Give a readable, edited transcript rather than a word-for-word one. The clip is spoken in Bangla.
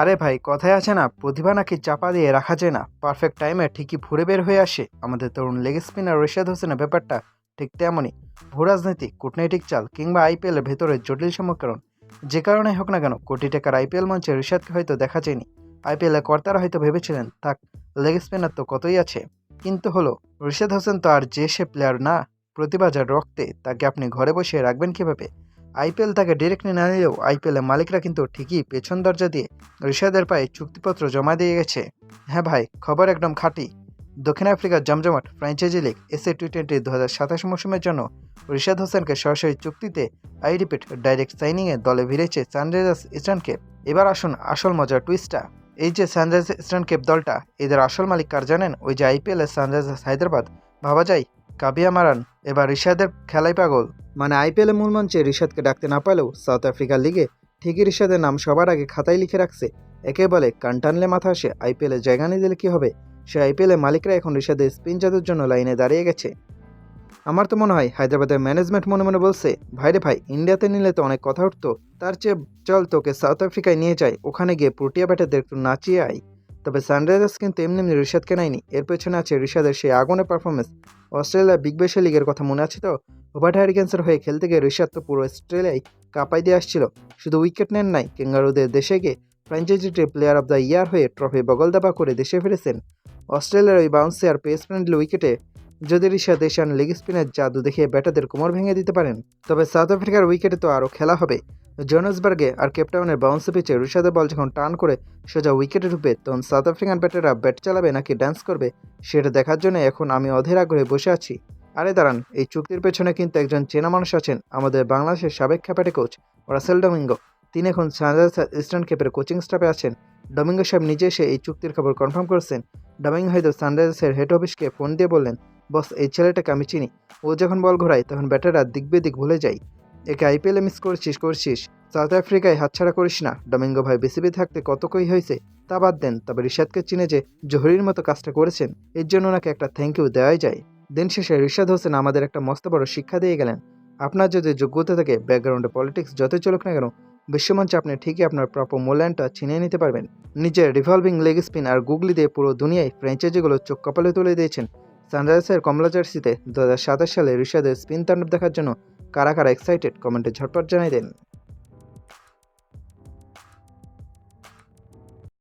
আরে ভাই, কথায় আছে না, প্রতিভা নাকি চাপা দিয়ে রাখা যায় না, পারফেক্ট টাইমে ঠিকই ফুরে বের হয়ে আসে। আমাদের তরুণ লেগ স্পিনার রশিদ হোসেনের ব্যাপারটা ঠিক তেমনই। ভূরাজনীতি, কূটনৈতিক চাল কিংবা আইপিএলের ভেতরে জটিল সমীকরণ, যে কারণে হোক না কেন, কোটি টাকার আইপিএল মঞ্চে ঋষাদকে হয়তো দেখা যায়নি। আইপিএলের কর্তারা হয়তো ভেবেছিলেন থাক, লেগ স্পিনার তো কতই আছে, কিন্তু হলো ঋষাদ হোসেন তো আর যে সে প্লেয়ার না। প্রতিভা যার রক্তে, তাকে আপনি ঘরে বসে রাখবেন কিভাবে? আইপিএল তাকে ডিরেক্টলি না নিলেও আইপিএলের মালিকরা কিন্তু ঠিকই পেছন দরজা দিয়ে ঋষাদের পায়ে চুক্তিপত্র জমা দিয়ে গেছে। হ্যাঁ ভাই, খবর একদম খাঁটি। দক্ষিণ আফ্রিকার জমজমাট ফ্র্যাঞ্চাইজি লিগ এসএ টি-20 2027 মৌসুমের জন্য ঋষাদ হোসেনকে সরাসরি চুক্তিতে, আই রিপিট, ডাইরেক্ট সাইনিংয়ে দলে ভিড়েছে সানরাইজার্স ইস্টার্ন কেপ। এবার আসুন আসল মজার টুইস্টটা। এই যে সানরাইজার্স ইস্টার্ন কেপ দলটা, এদের আসল মালিক কার জানেন? ওই যে আইপিএলের সানরাইজার্স হায়দ্রাবাদ। ভাবা যায়, কাবিয়া মারান এবার ঋষাদের খেলাই পাগল। মানে আইপিএলের মূল মঞ্চে ঋষাদকে ডাকতে না পারলেও সাউথ আফ্রিকার লিগে ঠিকই ঋষাদের নাম সবার আগে খাতায় লিখে রাখছে। একে বলে কান টানলে মাথা আসে। আইপিএলে জায়গা নিয়ে দিলে কী হবে? সে আইপিএলের মালিকরা এখন ঋষাদের স্পিন জাদুর জন্য লাইনে দাঁড়িয়ে গেছে। আমার তো মনে হয় হায়দ্রাবাদের ম্যানেজমেন্ট মনে মনে বলছে, ভাইরে ভাই, ইন্ডিয়াতে নিলে তো অনেক কথা উঠতো, তার চেয়ে চল তোকে সাউথ আফ্রিকায় নিয়ে যাই, ওখানে গিয়ে প্রোটিয়া ব্যাটারদের একটু নাচিয়ে আই। তবে সানরাইজার্স কিন্তু এমনি এমনি ঋষাদকে নেয়নি। এর পেছনে আছে ঋষাদের সেই আগুনের পারফরমেন্স। অস্ট্রেলিয়া বিগ ব্যাশ লিগের কথা মনে আছে তো? রবার্ট হ্যারিকেন্সের হয়ে খেলতে গিয়ে ঋষাদ তো পুরো অস্ট্রেলিয়ায় কাঁপাই দিয়ে আসছিল। শুধু উইকেট নেন নাই, ক্যাঙ্গারুদের দেশে গিয়ে ফ্র্যাঞ্চাইজিতে প্লেয়ার অব দ্য ইয়ার হয়ে ট্রফি বগলদাবা করে দেশে ফিরেছেন। অস্ট্রেলিয়ার ওই বাউন্সে আর পেস ফ্রেন্ডলি উইকেটে যদি ঋষাদ এশিয়ান লেগ স্পিনের জাদু দেখিয়ে ব্যাটারদের কোমর ভেঙে দিতে পারেন, তবে সাউথ আফ্রিকার উইকেটে তো আরও খেলা হবে। জোহান্সবার্গে আর কেপটাউনের বাউন্সে পিচে ঋষাদের বল যখন টার্ন করে সোজা উইকেটে ঢুকবে, তখন সাউথ আফ্রিকান ব্যাটাররা ব্যাট চালাবে নাকি ড্যান্স করবে, সেটা দেখার জন্য এখন আমি অধীর আগ্রহে বসে আছি। আরে দাঁড়ান, এই চুক্তির পেছনে কিন্তু একজন চেনা মানুষ আছেন, আমাদের বাংলাদেশের সাবেক খ্যাপাটে কোচ রাসেল ডমিঙ্গো। তিনি এখন সানরাইজার্স ইস্টার্ন কেপের কোচিং স্টাফে আছেন। ডমিঙ্গো সাহেব নিজে এসে এই চুক্তির খবর কনফার্ম করেছেন। ডমিঙ্গো হয়তো সানরাইজার্সের হেড অফিসকে ফোন দিয়ে বললেন, বস, এই ছেলেটাকে আমি চিনি, ও যখন বল ঘোরায় তখন ব্যাটাররা দিক বেদিক ভুলে যায়। একে আইপিএলে মিস করছিস, সাউথ আফ্রিকায় হাতছাড়া করিস না। ডমিঙ্গো ভাই বিসিবি থাকতে কত কই হয়েছে, তা বাদ দেন। তবে ঋষাদকে চিনে যে জহুরির মতো কাজটা করেছেন, এর জন্য ওনাকে একটা থ্যাংক ইউ দেওয়াই যায়। দিন শেষে ঋষাদ হোসেন আমাদের একটা মস্ত বড় শিক্ষা দিয়ে গেলেন। আপনার যদি যোগ্যতা থাকে, ব্যাকগ্রাউন্ডে পলিটিক্স যতই চলুক না কেন, বিশ্বমঞ্চে আপনি ঠিকই আপনার প্রাপ্য মূল্যায়নটা ছিনিয়ে নিতে পারবেন। নিজের রিভলভিং লেগ স্পিন আর গুগলি দিয়ে পুরো দুনিয়ায় ফ্র্যাঞ্চাইজিগুলো চোখ কপালে তুলে দিয়েছেন। সানরাইজার্সের কমলা জার্সিতে 2027 সালে ঋষাদের স্পিন তাণ্ডব দেখার জন্য কারা কারা এক্সাইটেড, কমেন্টে ঝটপট জানাই দেন।